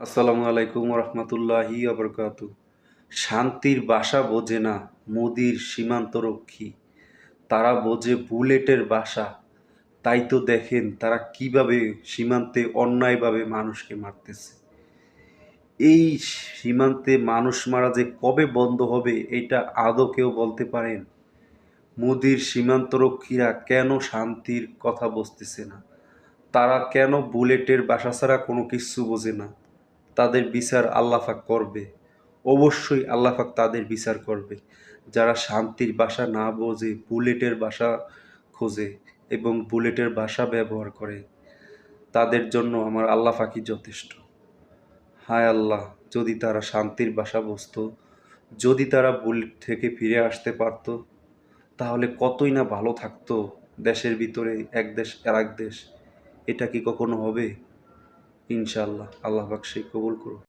আসসালামু আলাইকুম রহমতুল্লাহি আবরকাতু। শান্তির বাসা বোঝে না মোদির সীমান্তরক্ষী, তারা বোঝে বুলেটের বাসা। তাই তো দেখেন তারা কিভাবে সীমান্তে অন্যায়ভাবে মানুষকে মারতেছে। এই সীমান্তে মানুষ মারা যে কবে বন্ধ হবে এটা আদৌ কেউ বলতে পারেন? মোদির সীমান্তরক্ষীরা কেন শান্তির কথা বুঝতেছে না? তারা কেন বুলেটের বাসা ছাড়া কোনো কিছু বোঝে না? তাদের বিচার আল্লাহ পাক করবে। অবশ্যই আল্লাহ পাক তাদের বিচার করবে। যারা শান্তির বাসা না বোঝে, বুলেটের বাসা খোঁজে এবং বুলেটের বাসা ব্যবহার করে, তাদের জন্য আমার আল্লাহ পাকই যথেষ্ট। হায় আল্লাহ, যদি তারা শান্তির বাসা বুঝতো, যদি তারা বুলেট থেকে ফিরে আসতে পারতো, তাহলে কতই না ভালো থাকতো দেশের ভিতরে, এক দেশ আরেক দেশ। এটা কি কখনো হবে? ইনশাআল্লাহ আল্লাহ পাক সেই কবুল করুন।